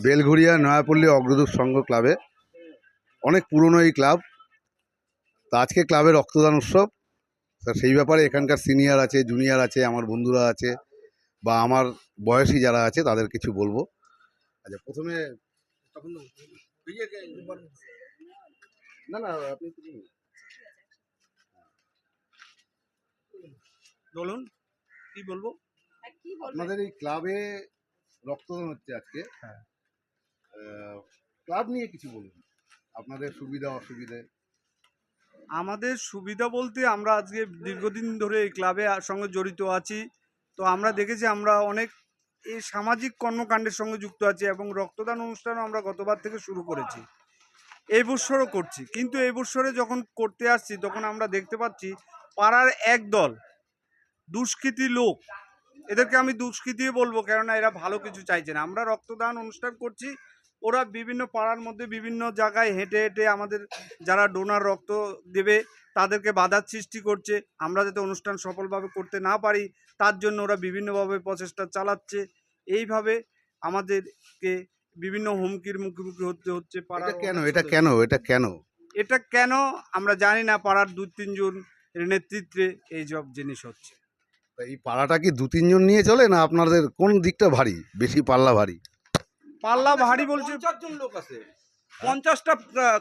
বেলঘড়িয়া নয়াপল্লী অগ্রদূত সংঘ ক্লাবে অনেক পুরনো এই ক্লাব। তা আজকে ক্লাবের রক্তদান উৎসব। তা সেই ব্যাপারে এখানকার সিনিয়র আছে, জুনিয়র আছে, আমার বন্ধুরা আছে বা আমার বয়সী যারা আছে তাদের কিছু বলবো। আচ্ছা, প্রথমে না না আপনি বলুন কি বলবো। আপনাদের এই ক্লাবে রক্তদান হচ্ছে আজকে। হ্যাঁ। ক্লাব নিয়ে কিছু বলুন, আপনাদের সুবিধা অসুবিধে। আমাদের সুবিধা বলতে আমরা আজকে দীর্ঘদিন ধরে এই ক্লাবে সঙ্গে জড়িত আছি। তো আমরা দেখেছি আমরা অনেক এই সামাজিক কর্মকাণ্ডের সঙ্গে যুক্ত আছি এবং রক্তদান অনুষ্ঠানও আমরা গতবার থেকে শুরু করেছি, এই বছরও করছি। কিন্তু এই বছরে যখন করতে আসছি তখন আমরা দেখতে পাচ্ছি পাড়ার এক দল দুষ্কৃতী লোক, এদেরকে আমি দুষ্কৃতী বলবো কেননা এরা ভালো কিছু চাইছে না। আমরা রক্তদান অনুষ্ঠান করছি, ওরা বিভিন্ন পাড়ার মধ্যে বিভিন্ন জায়গায় হেঁটে হেঁটে আমাদের যারা ডোনার রক্ত দেবে তাদেরকে বাধার সৃষ্টি করছে। আমরা যাতে অনুষ্ঠান সফলভাবে করতে না পারি তার জন্য ওরা বিভিন্নভাবে প্রচেষ্টা চালাচ্ছে। এইভাবে আমাদেরকে বিভিন্ন হুমকির মুখোমুখি হতে হচ্ছে। এটা কেন এটা কেন আমরা জানি না। পাড়ার 2-3 জন নেতৃত্বে এই সব জিনিস হচ্ছে। এই পাড়াটা কি 2-3 জন নিয়ে চলে, না আপনাদের কোন দিকটা ভারী, বেশি পাল্লা ভারী? পাল্লা ভারী বলছে 50 জন লোক আছে, 50টা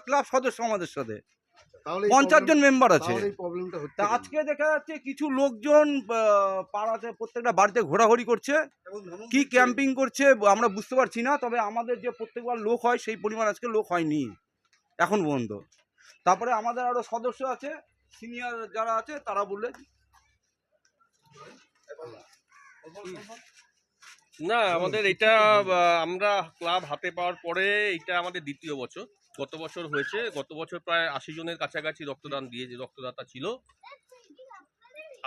ক্লাব সদস্য আমাদের সাথে, তাহলে 50 জন মেম্বার আছে। তাহলে এই প্রবলেমটা হচ্ছে তা কেন? আজকে দেখা যাচ্ছে কিছু লোকজন পাড়াতে প্রত্যেকটা বাড়িতে ঘোরাঘুরি করছে, কি ক্যাম্পিং করছে আমরা বুঝতে পারছি না। তবে আমাদের যে প্রত্যেকবার লোক হয় সেই পরিমাণ আজকে লোক হয়নি এখন পর্যন্ত। তারপরে আমাদের আরো সদস্য আছে, সিনিয়র যারা আছে তারা বললে না, আমাদের এটা আমরা ক্লাব হাতে পাওয়ার পরে এটা আমাদের দ্বিতীয় বছর। গত বছর হয়েছে, গত বছর প্রায় 80 জনের কাছাকাছি রক্তদান দিয়ে যে রক্তদাতা ছিল।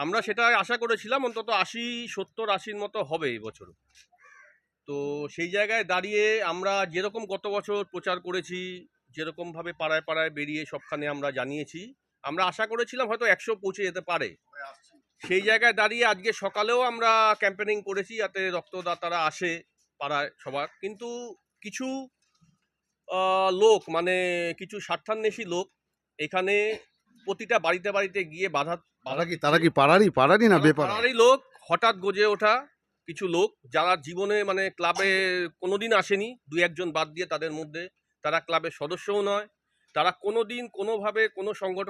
আমরা সেটা আশা করেছিলাম অন্তত 70-80-80 মতো হবে এই বছর। তো সেই জায়গায় দাঁড়িয়ে আমরা যেরকম গত বছর প্রচার করেছি, যেরকমভাবে পাড়ায় পাড়ায় বেরিয়ে সবখানে আমরা জানিয়েছি, আমরা আশা করেছিলাম হয়তো 100 পৌঁছে যেতে পারে। সেই জায়গায় দাঁড়িয়ে আজকে সকালেও আমরা ক্যাম্পেনিং করেছি যাতে রক্তদাতারা আসে পাড়ায় সবার। কিন্তু কিছু লোক মানে কিছু স্বার্থান্বেষী লোক এখানে প্রতিটা বাড়িতে বাড়িতে গিয়ে তারা কি পাড়ারই না বেপাড়া? পাড়ারই লোক, হঠাৎ গজে ওঠা কিছু লোক যারা জীবনে মানে ক্লাবে কোনোদিন আসেনি, 2-1 জন বাদ দিয়ে তাদের মধ্যে, তারা ক্লাবের সদস্যও নয়, তারা কোনোদিন কোনোভাবে কোনো সংগঠন